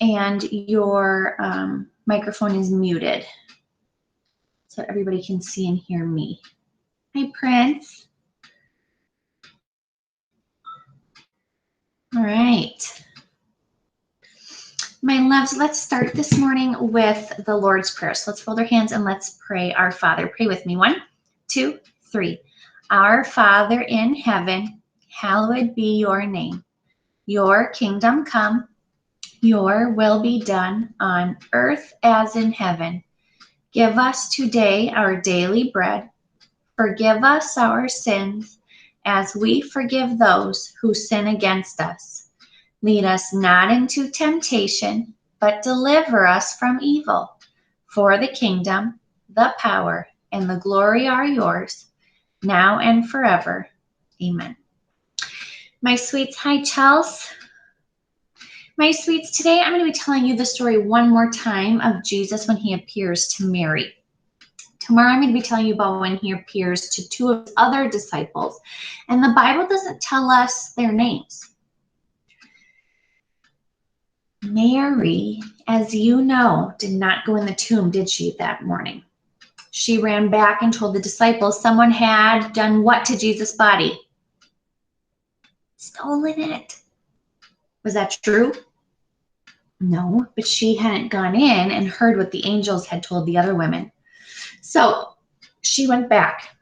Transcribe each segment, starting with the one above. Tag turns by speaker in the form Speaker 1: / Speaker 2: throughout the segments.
Speaker 1: and your microphone is muted so everybody can see and hear me. Hi, Prince. All right. My loves, let's start this morning with the Lord's Prayer. So let's fold our hands and let's pray our Father. Pray with me. 1, 2, 3. Our Father in heaven, hallowed be your name. Your kingdom come, your will be done on earth as in heaven. Give us today our daily bread. Forgive us our sins as we forgive those who sin against us. Lead us not into temptation, but deliver us from evil. For the kingdom, the power, and the glory are yours, now and forever. Amen. My sweets, hi, Chels. My sweets, today I'm going to be telling you the story one more time of Jesus when he appears to Mary. Tomorrow I'm going to be telling you about when he appears to 2 of his other disciples. And the Bible doesn't tell us their names. Mary, as you know, did not go in the tomb, did she, that morning? She ran back and told the disciples someone had done what to Jesus' body? Stolen it. Was that true? No, but she hadn't gone in and heard what the angels had told the other women. So she went back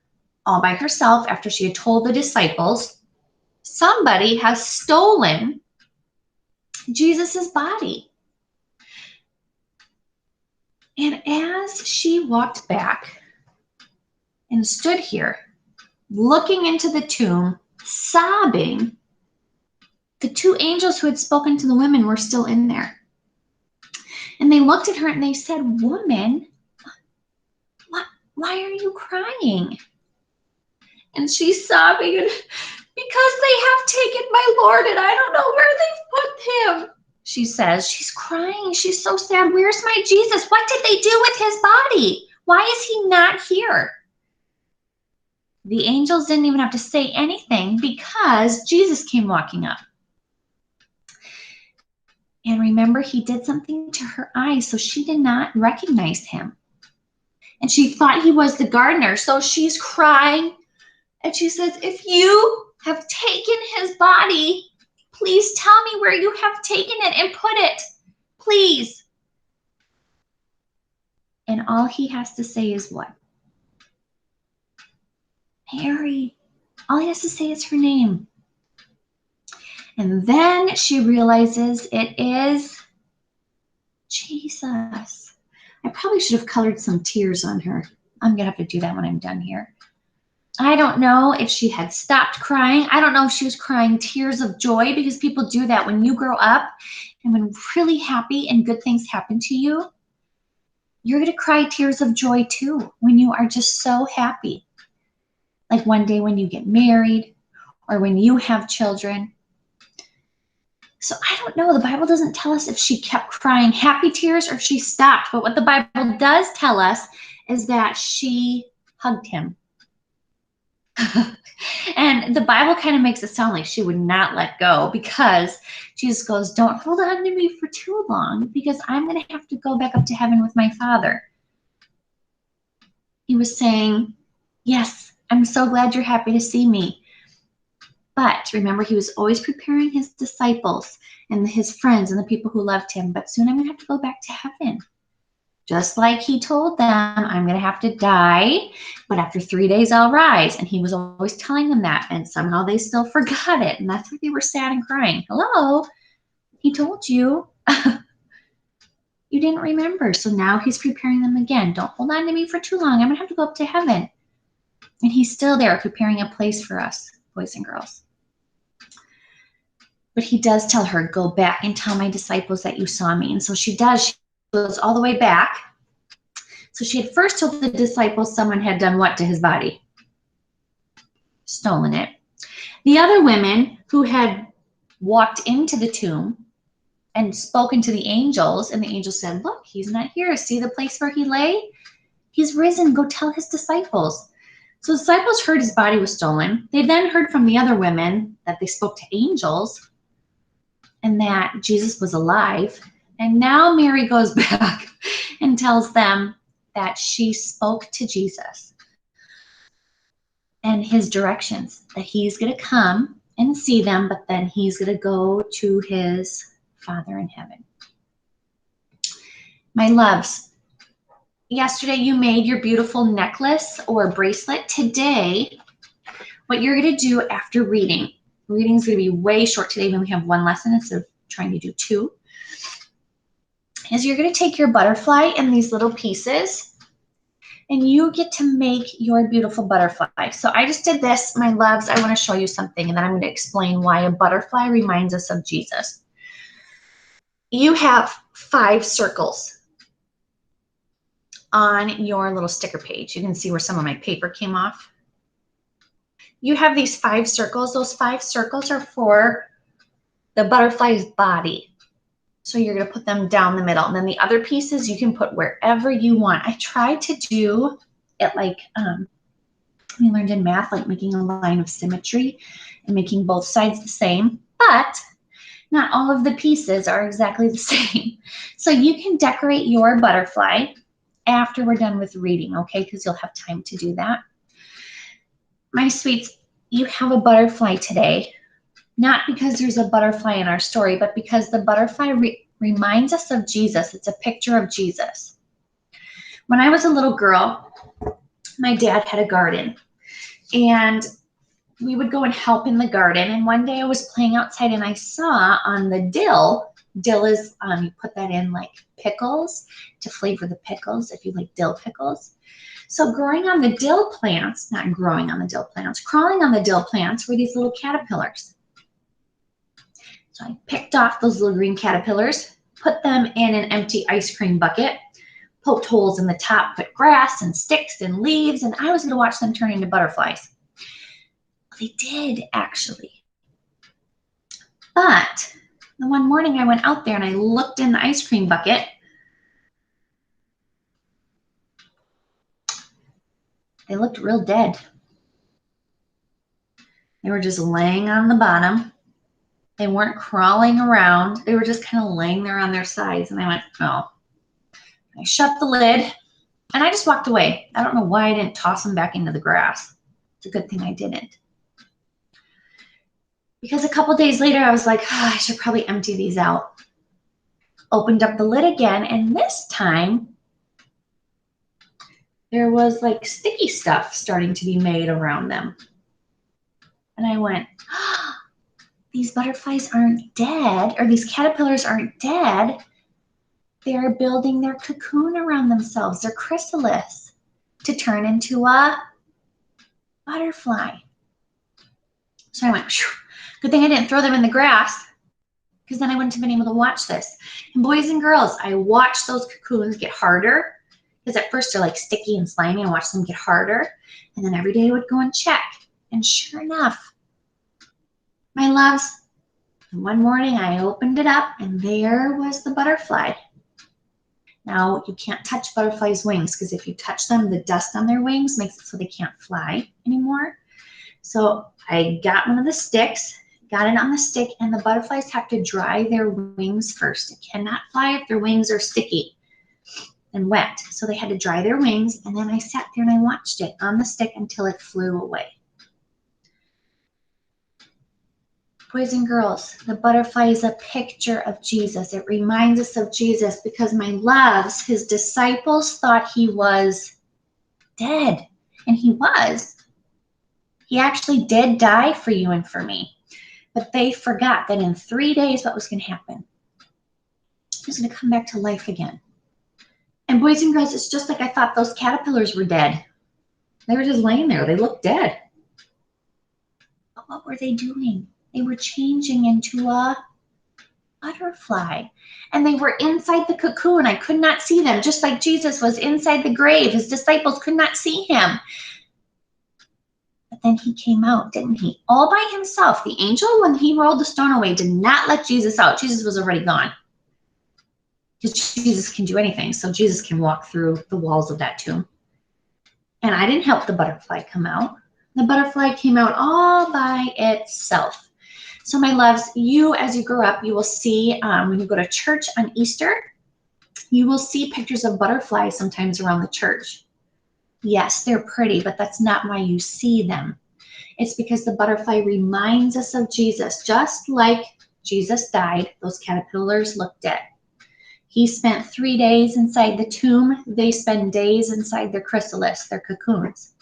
Speaker 1: all by herself after she had told the disciples, somebody has stolen Jesus' body. And as she walked back and stood here, looking into the tomb, sobbing, the 2 angels who had spoken to the women were still in there. And they looked at her and they said, "Woman, why are you crying?" And she's sobbing, and because they have taken my Lord and I don't know where they've put him. She says, she's crying. She's so sad. Where's my Jesus? What did they do with his body? Why is he not here? The angels didn't even have to say anything because Jesus came walking up. And remember, he did something to her eyes, so she did not recognize him. And she thought he was the gardener, so she's crying. And she says, if you have taken his body, please tell me where you have taken it and put it, please. And all he has to say is what? Mary. All he has to say is her name. And then she realizes it is Jesus. I probably should have colored some tears on her. I'm going to have to do that when I'm done here. I don't know if she had stopped crying. I don't know if she was crying tears of joy, because people do that when you grow up and when really happy and good things happen to you. You're going to cry tears of joy too when you are just so happy. Like one day when you get married or when you have children. So I don't know. The Bible doesn't tell us if she kept crying happy tears or if she stopped. But what the Bible does tell us is that she hugged him. And the Bible kind of makes it sound like she would not let go, because Jesus goes, don't hold on to me for too long, because I'm going to have to go back up to heaven with my Father. He was saying, yes, I'm so glad you're happy to see me. But remember, he was always preparing his disciples and his friends and the people who loved him. But soon I'm going to have to go back to heaven. Just like he told them, I'm going to have to die, but after 3 days I'll rise. And he was always telling them that, and somehow they still forgot it. And that's why they were sad and crying. Hello, he told you. You didn't remember. So now he's preparing them again. Don't hold on to me for too long. I'm going to have to go up to heaven. And he's still there preparing a place for us, boys and girls. But he does tell her, go back and tell my disciples that you saw me. And so she does. She goes all the way back. So she had first told the disciples someone had done what to his body? Stolen it. The other women who had walked into the tomb and spoken to the angels, and the angels said, look, he's not here. See the place where he lay? He's risen. Go tell his disciples. So the disciples heard his body was stolen. They then heard from the other women that they spoke to angels and that Jesus was alive. And now Mary goes back and tells them that she spoke to Jesus and his directions, that he's going to come and see them, but then he's going to go to his Father in heaven. My loves, yesterday you made your beautiful necklace or bracelet. Today, what you're going to do after reading is going to be way short today when we have one lesson instead of trying to do two, is you're going to take your butterfly in these little pieces and you get to make your beautiful butterfly. So I just did this, my loves. I want to show you something, and then I'm going to explain why a butterfly reminds us of Jesus. You have 5 circles on your little sticker page. You can see where some of my paper came off. You have these 5 circles. Those 5 circles are for the butterfly's body. So you're going to put them down the middle. And then the other pieces you can put wherever you want. I tried to do it like we learned in math, like making a line of symmetry and making both sides the same. But not all of the pieces are exactly the same. So you can decorate your butterfly after we're done with reading, okay? Because you'll have time to do that. My sweets, you have a butterfly today. Not because there's a butterfly in our story, but because the butterfly reminds us of Jesus. It's a picture of Jesus. When I was a little girl, my dad had a garden, and we would go and help in the garden. And one day I was playing outside and I saw on the dill is, you put that in like pickles to flavor the pickles if you like dill pickles. So crawling on the dill plants were these little caterpillars. So I picked off those little green caterpillars, put them in an empty ice cream bucket, poked holes in the top, put grass and sticks and leaves, and I was going to watch them turn into butterflies. They did, actually. But the one morning I went out there and I looked in the ice cream bucket. They looked real dead. They were just laying on the bottom. They weren't crawling around. They were just kind of laying there on their sides. And I went, oh. I shut the lid and I just walked away. I don't know why I didn't toss them back into the grass. It's a good thing I didn't. Because a couple days later, I was like, oh, I should probably empty these out. Opened up the lid again, and this time, there was like sticky stuff starting to be made around them. And I went, oh, these butterflies aren't dead, or these caterpillars aren't dead. They're building their cocoon around themselves, their chrysalis, to turn into a butterfly. So I went, phew. Good thing I didn't throw them in the grass, because then I wouldn't have been able to watch this. And boys and girls, I watched those cocoons get harder, because at first they're like sticky and slimy, and watch them get harder. And then every day I would go and check. And sure enough, my loves, one morning I opened it up and there was the butterfly. Now you can't touch butterflies' wings, because if you touch them, the dust on their wings makes it so they can't fly anymore. So I got one of the sticks, got it on the stick, and the butterflies have to dry their wings first. It cannot fly if their wings are sticky and wet. So they had to dry their wings, and then I sat there and I watched it on the stick until it flew away. Boys and girls, the butterfly is a picture of Jesus. It reminds us of Jesus because, my loves, his disciples thought he was dead, and he was. He actually did die for you and for me. But they forgot that in 3 days, what was going to happen? He was going to come back to life again. And boys and girls, it's just like I thought those caterpillars were dead. They were just laying there. They looked dead. But what were they doing? They were changing into a butterfly. And they were inside the cocoon. I could not see them. Just like Jesus was inside the grave. His disciples could not see him. But then he came out, didn't he? All by himself. The angel, when he rolled the stone away, did not let Jesus out. Jesus was already gone. Because Jesus can do anything. So Jesus can walk through the walls of that tomb. And I didn't help the butterfly come out. The butterfly came out all by itself. So my loves, you, as you grow up, you will see when you go to church on Easter, you will see pictures of butterflies sometimes around the church. Yes, they're pretty, but that's not why you see them. It's because the butterfly reminds us of Jesus. Just like Jesus died, those caterpillars looked dead. He spent 3 days inside the tomb. They spend days inside their chrysalis, their cocoons.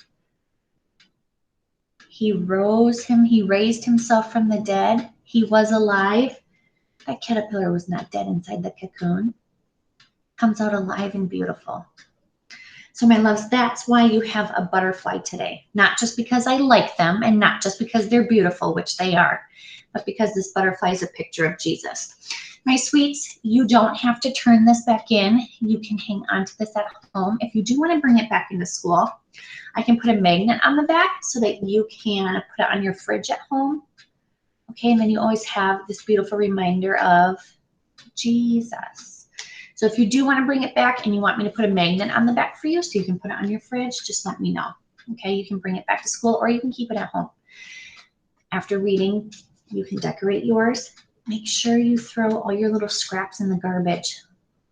Speaker 1: He raised himself from the dead. He was alive. That caterpillar was not dead inside the cocoon. Comes out alive and beautiful. So my loves, that's why you have a butterfly today. Not just because I like them and not just because they're beautiful, which they are, but because this butterfly is a picture of Jesus. My sweets, you don't have to turn this back in. You can hang on to this at home. If you do want to bring it back into school, I can put a magnet on the back so that you can put it on your fridge at home. Okay, and then you always have this beautiful reminder of Jesus. So if you do want to bring it back and you want me to put a magnet on the back for you so you can put it on your fridge, just let me know. Okay, you can bring it back to school or you can keep it at home. After reading, you can decorate yours. Make sure you throw all your little scraps in the garbage.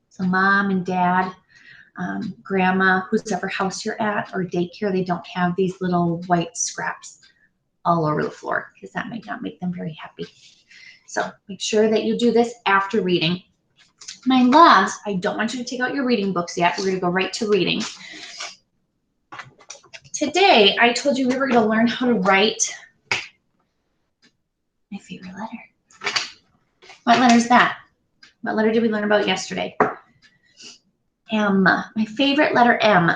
Speaker 1: So mom and dad, grandma, whoever house you're at, or daycare, they don't have these little white scraps all over the floor because that might not make them very happy. So make sure that you do this after reading. My loves, I don't want you to take out your reading books yet. We're going to go right to reading. Today, I told you we were going to learn how to write my favorite letter. What letter is that? What letter did we learn about yesterday? M. My favorite letter, M.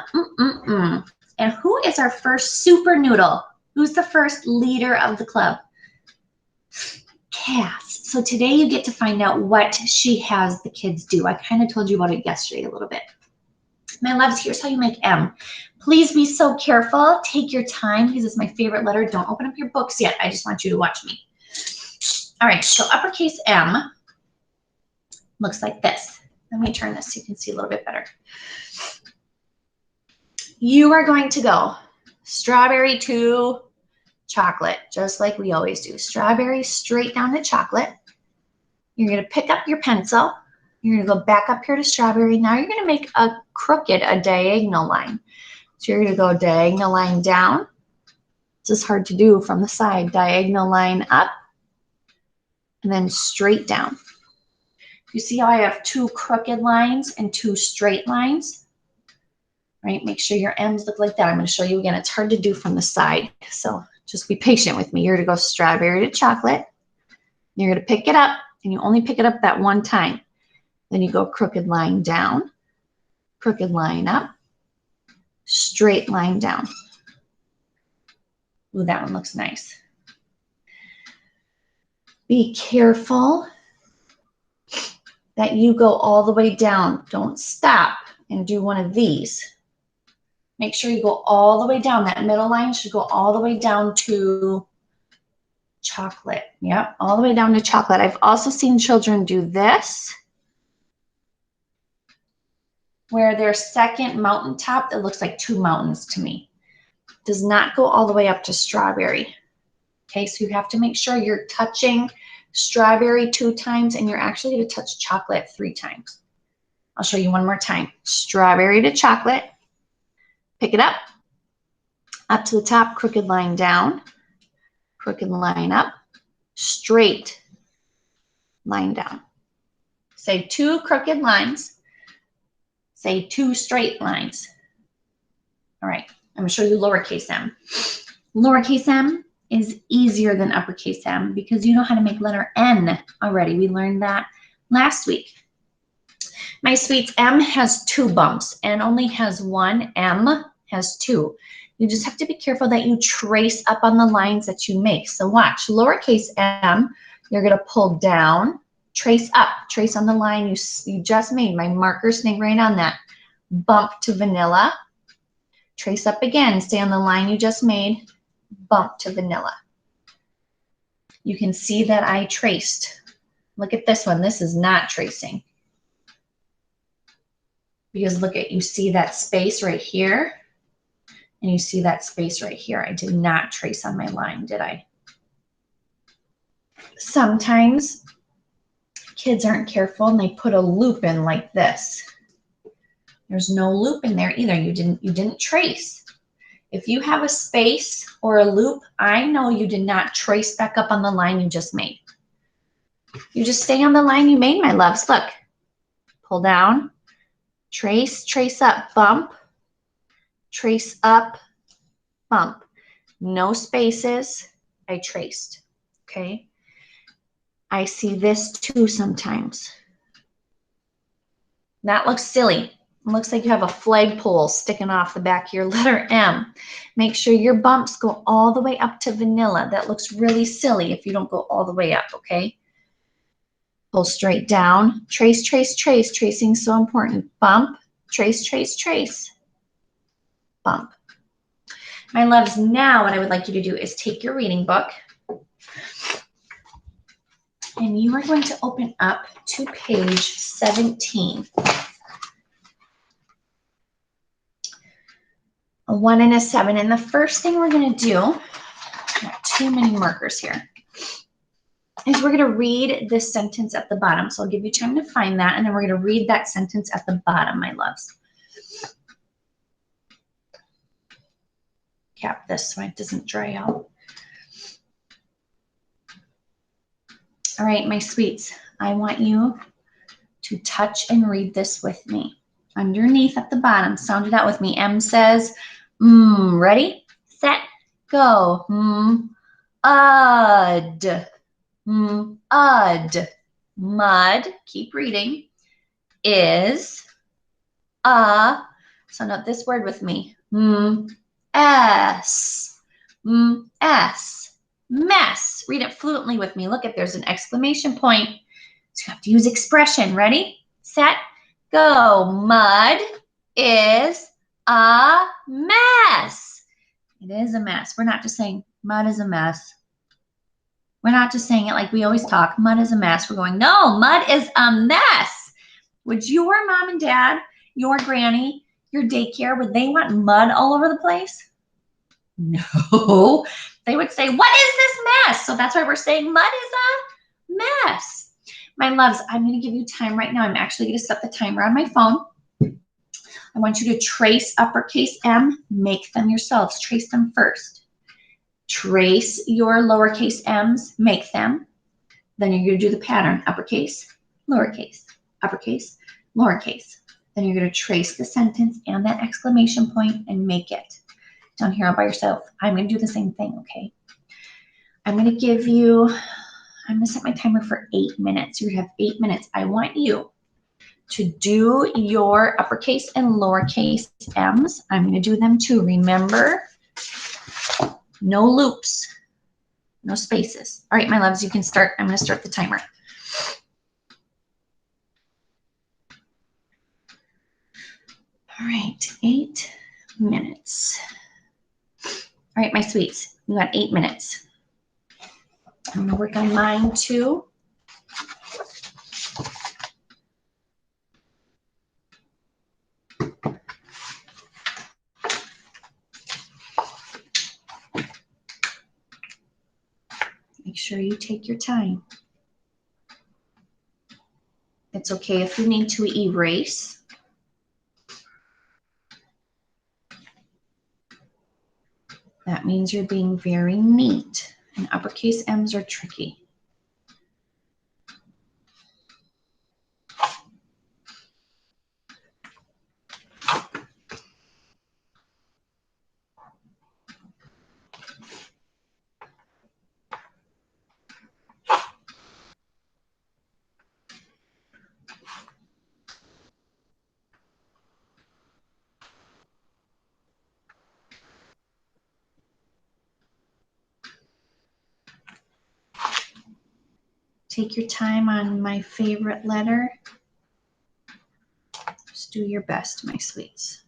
Speaker 1: And who is our first super noodle? Who's the first leader of the club? Cass. So today you get to find out what she has the kids do. I kind of told you about it yesterday a little bit. My loves, here's how you make M. Please be so careful. Take your time because it's my favorite letter. Don't open up your books yet. I just want you to watch me. All right, so uppercase M looks like this. Let me turn this so you can see a little bit better. You are going to go strawberry to chocolate, just like we always do. Strawberry straight down to chocolate. You're going to pick up your pencil. You're going to go back up here to strawberry. Now you're going to make a diagonal line. So you're going to go diagonal line down. This is hard to do from the side. Diagonal line up and then straight down. You see how I have 2 crooked lines and 2 straight lines? Right? Make sure your M's look like that. I'm going to show you again. It's hard to do from the side. So just be patient with me. You're going to go strawberry to chocolate. You're going to pick it up, and you only pick it up that one time. Then you go crooked line down, crooked line up, straight line down. Ooh, that one looks nice. Be careful that you go all the way down. Don't stop and do one of these. Make sure you go all the way down. That middle line should go all the way down to chocolate. Yep, all the way down to chocolate. I've also seen children do this, where their second mountaintop, it looks like 2 mountains to me, does not go all the way up to strawberry. Okay, so you have to make sure you're touching strawberry 2 times and you're actually going to touch chocolate 3 times. I'll show you one more time. Strawberry to chocolate. Pick it up to the top, crooked line down, crooked line up, straight line down. Say 2 crooked lines. Say 2 straight lines. All right, I'm going to show you lowercase m. Lowercase m is easier than uppercase m because you know how to make letter N already. We learned that last week. My sweets, M has 2 bumps. N only has 1. M has 2. You just have to be careful that you trace up on the lines that you make. So watch, lowercase m, you're going to pull down, trace up, trace on the line you just made. My marker staying right on that. Bump to vanilla. Trace up again, stay on the line you just made. Bump to vanilla. You can see that I traced. Look at this one. This is not tracing. Because look at, you see that space right here? And you see that space right here. I did not trace on my line, did I? Sometimes kids aren't careful and they put a loop in like this. There's no loop in there either. You didn't trace. If you have a space or a loop, I know you did not trace back up on the line you just made. You just stay on the line you made, my loves. Look, pull down, trace, trace up, bump, trace up, bump. No spaces, I traced, okay? I see this too sometimes. That looks silly. It looks like you have a flagpole sticking off the back of your letter M. Make sure your bumps go all the way up to vanilla. That looks really silly if you don't go all the way up, okay? Pull straight down. Trace, trace, trace. Tracing is so important. Bump, trace, trace, trace. Bump. My loves, now what I would like you to do is take your reading book and you are going to open up to page 17. A 1 and a 7. And the first thing we're going to do, I've got too many markers here, is we're going to read this sentence at the bottom. So I'll give you time to find that, and then we're going to read that sentence at the bottom, my loves. Cap this so it doesn't dry out. All right, my sweets, I want you to touch and read this with me. Underneath at the bottom, sound it out with me. M says, ready, set, go. Ud. Ud. Mud, keep reading, is sound out this word with me. S. S. Mess. Read it fluently with me. Look, if there's an exclamation point, so you have to use expression. Ready, set, go. Mud is a mess. It is a mess. We're not just saying mud is a mess. We're not just saying it like we always talk. Mud is a mess. We're going, no, mud is a mess. Would your mom and dad, your granny, your daycare, would they want mud all over the place? No. They would say, what is this mess? So that's why we're saying mud is a mess. My loves, I'm going to give you time right now. I'm actually going to set the timer on my phone. I want you to trace uppercase M. Make them yourselves. Trace them first. Trace your lowercase m's. Make them. Then you're going to do the pattern. Uppercase, lowercase, uppercase, lowercase. Then you're going to trace the sentence and that exclamation point and make it. Down here all by yourself. I'm going to do the same thing, okay? I'm going to set my timer for 8 minutes. You have 8 minutes. I want you to do your uppercase and lowercase m's. I'm going to do them too. Remember, no loops, no spaces. All right, my loves, you can start. I'm going to start the timer. All right, 8 minutes. All right, my sweets, you got 8 minutes. I'm going to work on mine too. Make sure you take your time. It's okay if you need to erase. That means you're being very neat, and uppercase M's are tricky. Take your time on my favorite letter. Just do your best, my sweets.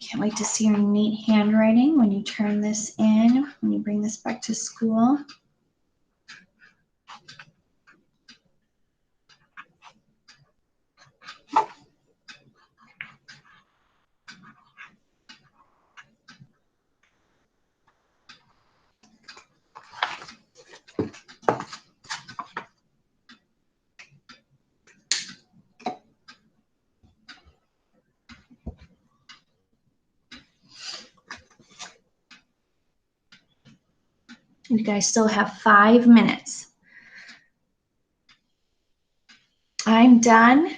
Speaker 1: Can't wait to see your neat handwriting when you turn this in, when you bring this back to school. You guys still have 5 minutes. I'm done,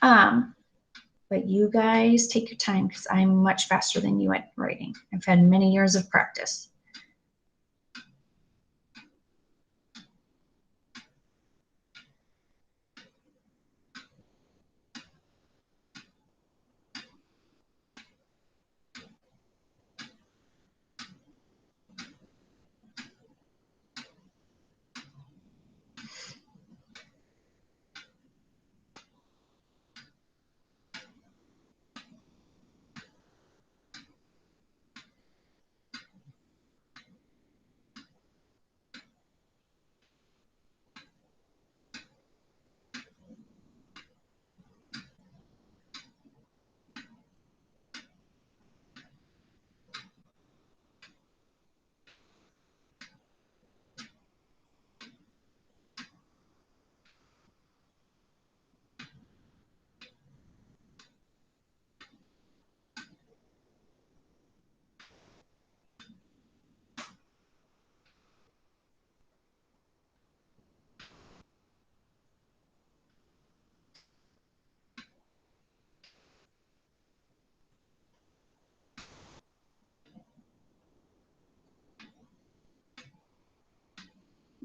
Speaker 1: but you guys take your time because I'm much faster than you at writing. I've had many years of practice.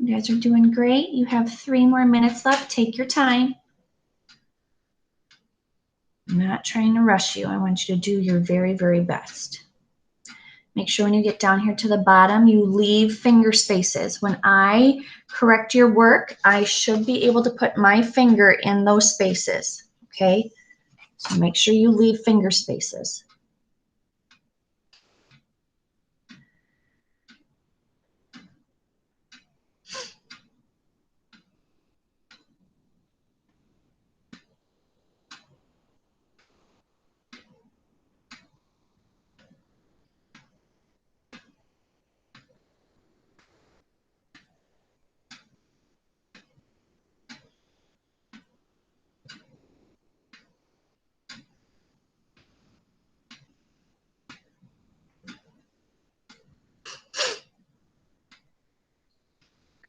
Speaker 1: You guys are doing great. You have 3 more minutes left. Take your time. I'm not trying to rush you. I want you to do your very, very best. Make sure when you get down here to the bottom, you leave finger spaces. When I correct your work, I should be able to put my finger in those spaces, okay? So make sure you leave finger spaces.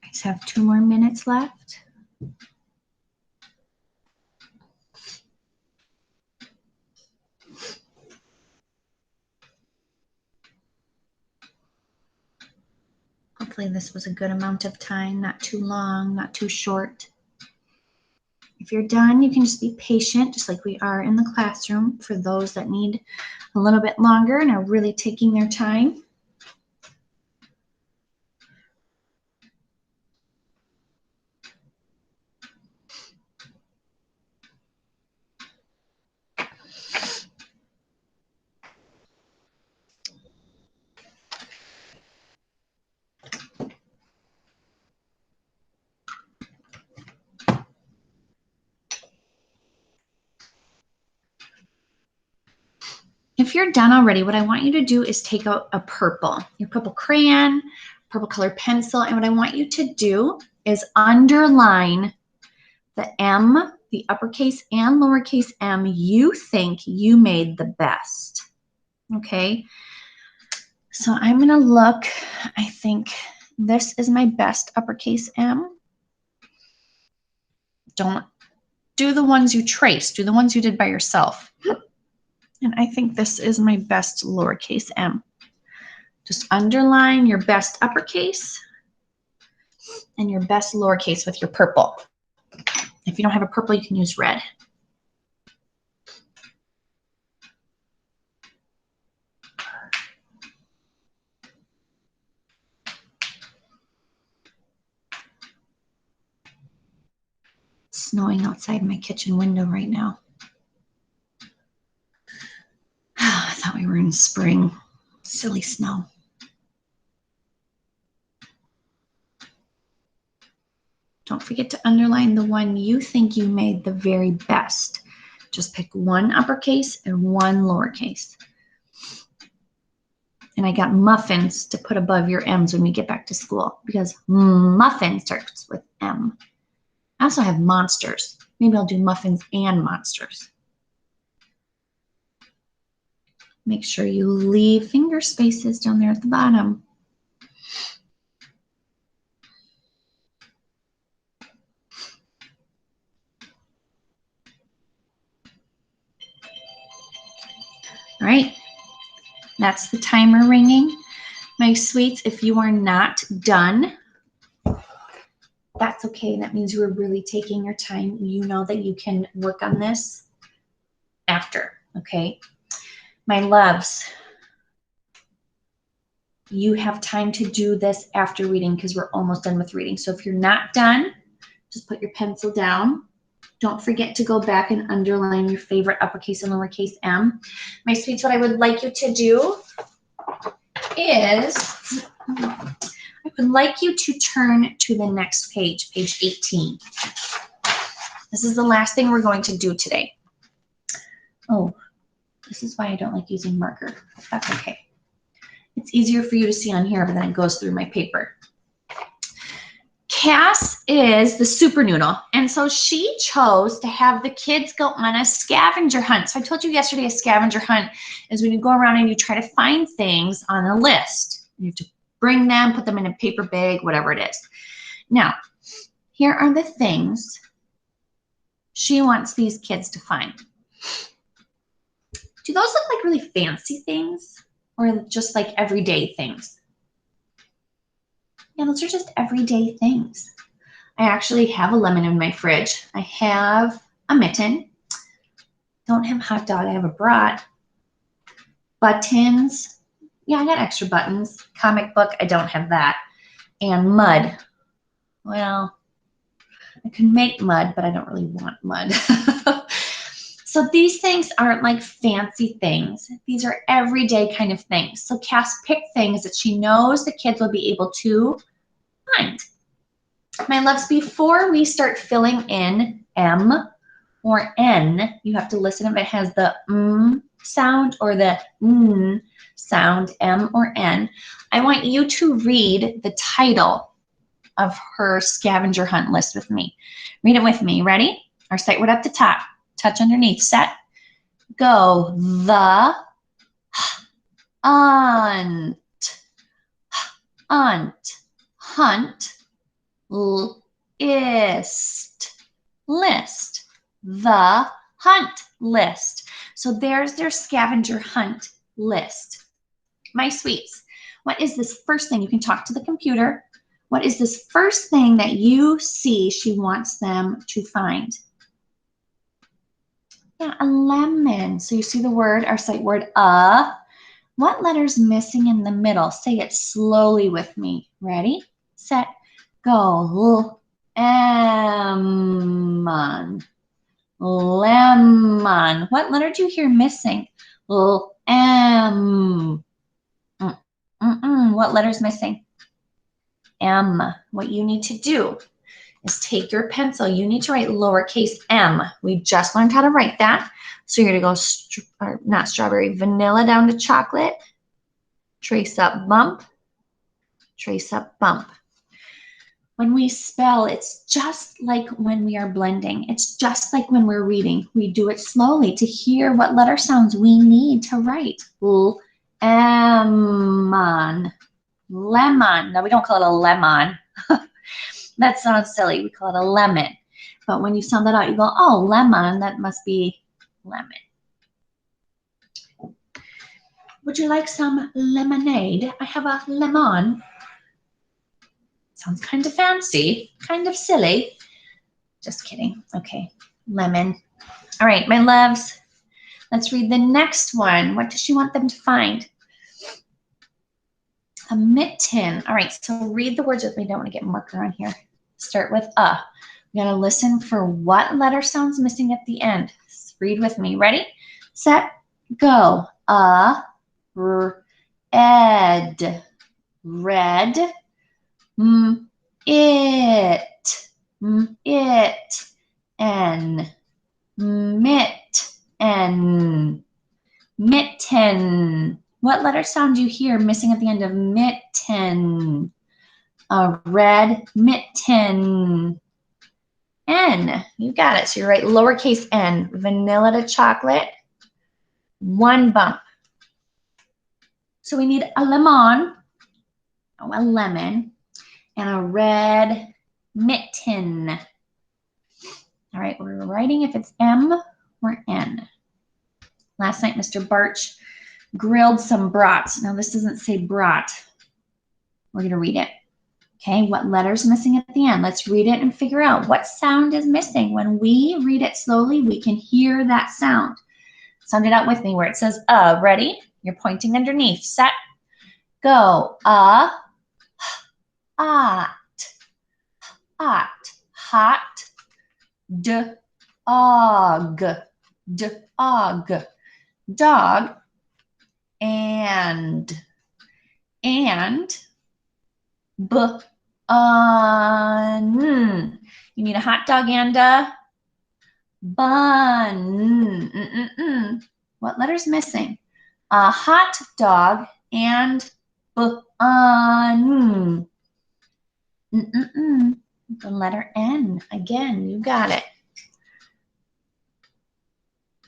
Speaker 1: Guys have 2 more minutes left. Hopefully this was a good amount of time, not too long, not too short. If you're done, you can just be patient, just like we are in the classroom for those that need a little bit longer and are really taking their time. If you're done already, what I want you to do is take out a purple, your purple crayon, purple colored pencil, and what I want you to do is underline the M, the uppercase and lowercase m you think you made the best, okay? So I'm gonna look, I think this is my best uppercase M. Don't do the ones you traced, do the ones you did by yourself. And I think this is my best lowercase m. Just underline your best uppercase and your best lowercase with your purple. If you don't have a purple, you can use red. It's snowing outside my kitchen window right now. I thought we were in in spring. Silly snow. Don't forget to underline the one you think you made the very best. Just pick one uppercase and one lowercase. And I got muffins to put above your M's when we get back to school because muffin starts with M. I also have monsters. Maybe I'll do muffins and monsters. Make sure you leave finger spaces down there at the bottom. All right, that's the timer ringing. My sweets, if you are not done, that's okay. That means you are really taking your time. You know that you can work on this after, okay? My loves, you have time to do this after reading because we're almost done with reading. So if you're not done, just put your pencil down. Don't forget to go back and underline your favorite uppercase and lowercase m. My sweets, what I would like you to do is I would like you to turn to the next page, page 18. This is the last thing we're going to do today. Oh, this is why I don't like using marker. That's okay. It's easier for you to see on here, but then it goes through my paper. Cass is the super noodle, and so she chose to have the kids go on a scavenger hunt. So I told you yesterday a scavenger hunt is when you go around and you try to find things on a list. You have to bring them, put them in a paper bag, whatever it is. Now, here are the things she wants these kids to find. Do those look like really fancy things or just like everyday things? Yeah, those are just everyday things. I actually have a lemon in my fridge. I have a mitten. Don't have hot dog, I have a brat. Buttons. Yeah, I got extra buttons. Comic book, I don't have that. And mud. Well, I can make mud, but I don't really want mud. So these things aren't like fancy things. These are everyday kind of things. So Cass picked things that she knows the kids will be able to find. My loves, before we start filling in M or N, you have to listen if it has the sound or the N sound, M or N. I want you to read the title of her scavenger hunt list with me. Read it with me. Ready? Our sight word at the top. Touch underneath. Set. Go. The aunt. Hunt. List. The hunt list. So there's their scavenger hunt list. My sweets, what is this first thing? You can talk to the computer. What is this first thing that you see she wants them to find? Yeah, a lemon. So you see the word, our sight word, What letter's missing in the middle? Say it slowly with me. Ready, set, go. Lemon. Lemon. What letter do you hear missing? M. What letter's missing? M. What you need to do is take your pencil. You need to write lowercase m. We just learned how to write that. So you're going to go, not strawberry, vanilla down to chocolate. Trace up bump. Trace up bump. When we spell, it's just like when we are blending. It's just like when we're reading. We do it slowly to hear what letter sounds we need to write. Lemon. Lemon. No, we don't call it a lemon. That sounds silly. We call it a lemon. But when you sound that out, you go, oh, lemon, that must be lemon. Would you like some lemonade? I have a lemon. Sounds kind of fancy, kind of silly. Just kidding. Okay, lemon. All right, my loves, let's read the next one. What does she want them to find? A mitten. All right, so read the words with me. I don't want to get marker on here. Start with a. You gotta listen for what letter sounds missing at the end. Read with me. Ready, set, go. A ed, red, it, n, mitten. What letter sound do you hear missing at the end of mitten? A red mitten. N, you got it. So you're right, lowercase n, vanilla to chocolate, 1 bump. So we need a lemon, a lemon, and a red mitten. All right, we're writing if it's M or N. Last night, Mr. Barch grilled some brats. Now this doesn't say brat. We're gonna read it. Okay, what letter's missing at the end? Let's read it and figure out what sound is missing. When we read it slowly, we can hear that sound. Sound it out with me where it says ready? You're pointing underneath. Set, go. Ot, hot, dog, dog, and bun. You need a hot dog and a bun. What letter's missing? A hot dog and bun. The letter N. Again, you got it.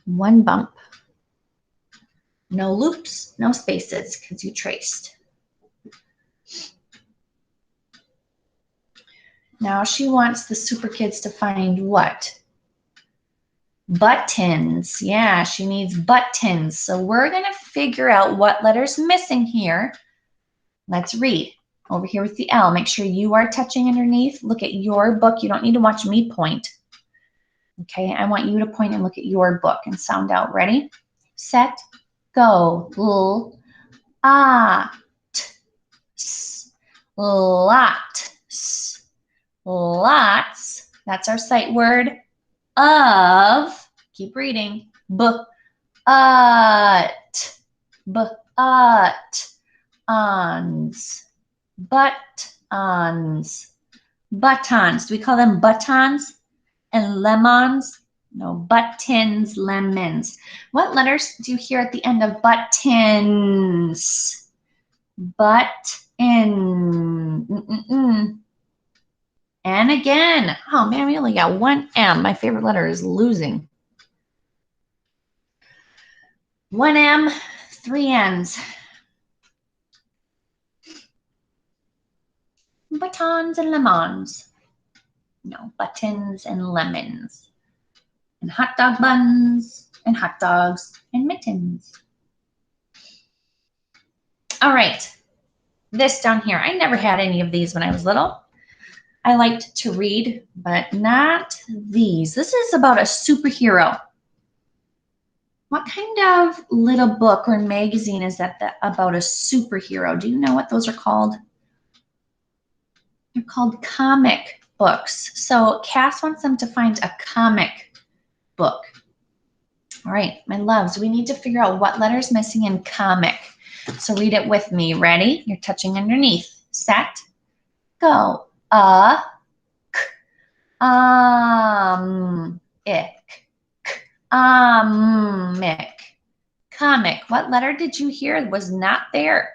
Speaker 1: 1 bump. No loops, no spaces, because you traced. Now she wants the super kids to find what? Buttons. Yeah, she needs buttons. So we're going to figure out what letter's missing here. Let's read. Over here with the L, make sure you are touching underneath. Look at your book. You don't need to watch me point. Okay, I want you to point and look at your book and sound out. Ready? Set, go. L, ah, t, s, lot, s, lots. That's our sight word. Of, keep reading. Buttons. Buttons. Do we call them buttons and lemons? No, buttons, lemons. What letters do you hear at the end of buttons? Button. And again. Oh man, we only got 1 M. My favorite letter is losing. 1 M, 3 N's. Buttons and lemons. No, buttons and lemons. And hot dog buns and hot dogs and mittens. All right, this down here. I never had any of these when I was little. I liked to read, but not these. This is about a superhero. What kind of little book or magazine is that about a superhero? Do you know what those are called? They're called comic books. So Cass wants them to find a comic book. All right, my loves, we need to figure out what letter is missing in comic. So read it with me. Ready? You're touching underneath. Set, go. Ick. Comic. What letter did you hear was not there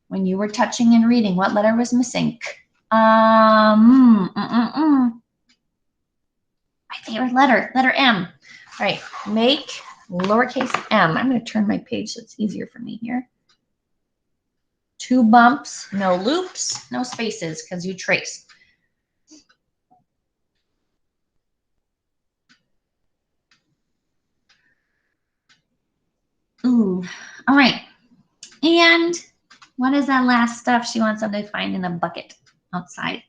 Speaker 1: when you were touching and reading? What letter was missing? My favorite letter, letter M. All right, make lowercase m. I'm going to turn my page so it's easier for me here. 2 bumps, no loops, no spaces, because you trace. Ooh, all right. And what is that last stuff she wants them to find in a bucket outside?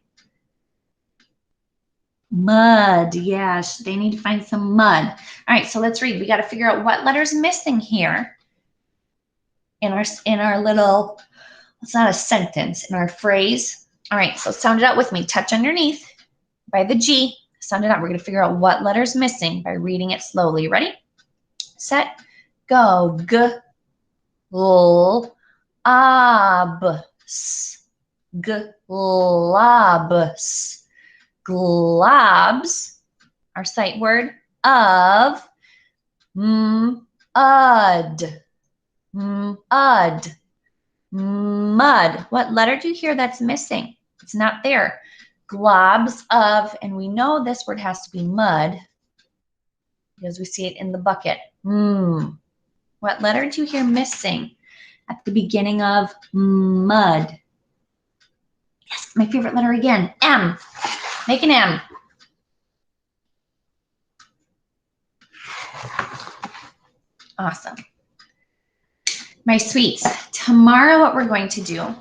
Speaker 1: Mud. Yeah, they need to find some mud. All right, so let's read. We got to figure out what letter's missing here in our little, it's not a sentence, in our phrase. All right, so sound it out with me. Touch underneath by the G. Sound it out. We're going to figure out what letter's missing by reading it slowly. Ready? Set, go. G, Globs. Globs. Globs, our sight word, of, mud. Mud. Mud. What letter do you hear that's missing? It's not there. Globs of, and we know this word has to be mud because we see it in the bucket. What letter do you hear missing at the beginning of mud? Yes, my favorite letter again, M. Make an M. Awesome. My sweets, tomorrow what we're going to do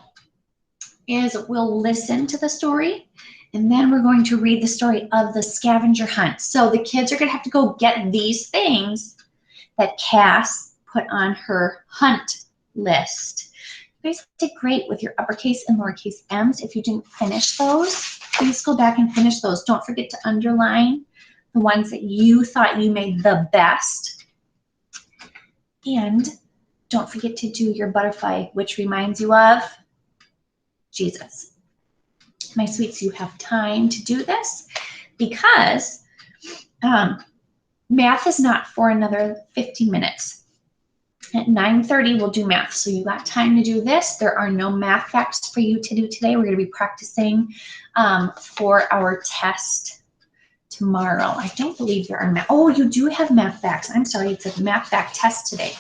Speaker 1: is we'll listen to the story and then we're going to read the story of the scavenger hunt. So the kids are going to have to go get these things that Cass put on her hunt list. You guys did great with your uppercase and lowercase m's. If you didn't finish those, please go back and finish those. Don't forget to underline the ones that you thought you made the best. And don't forget to do your butterfly, which reminds you of Jesus. My sweets, you have time to do this because math is not for another 15 minutes. At 9:30, we'll do math. So you got time to do this. There are no math facts for you to do today. We're going to be practicing for our test tomorrow. I don't believe there are math. Oh, you do have math facts. I'm sorry, it's a math fact test today.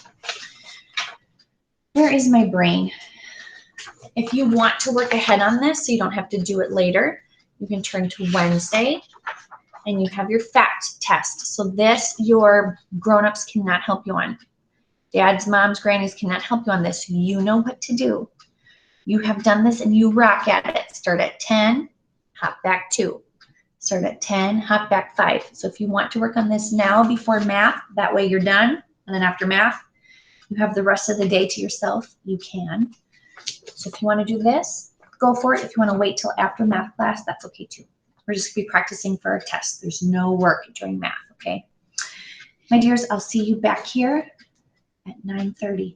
Speaker 1: Where is my brain? If you want to work ahead on this so you don't have to do it later, you can turn to Wednesday and you have your fact test. So this, your grown-ups cannot help you on. Dads, moms, grannies cannot help you on this. You know what to do. You have done this and you rock at it. Start at 10, hop back 2. Start at 10, hop back 5. So if you want to work on this now before math, that way you're done. And then after math, you have the rest of the day to yourself. You can. So if you want to do this, go for it. If you want to wait till after math class, that's okay too. We're just going to be practicing for our test. There's no work during math, okay? My dears, I'll see you back here at 9:30.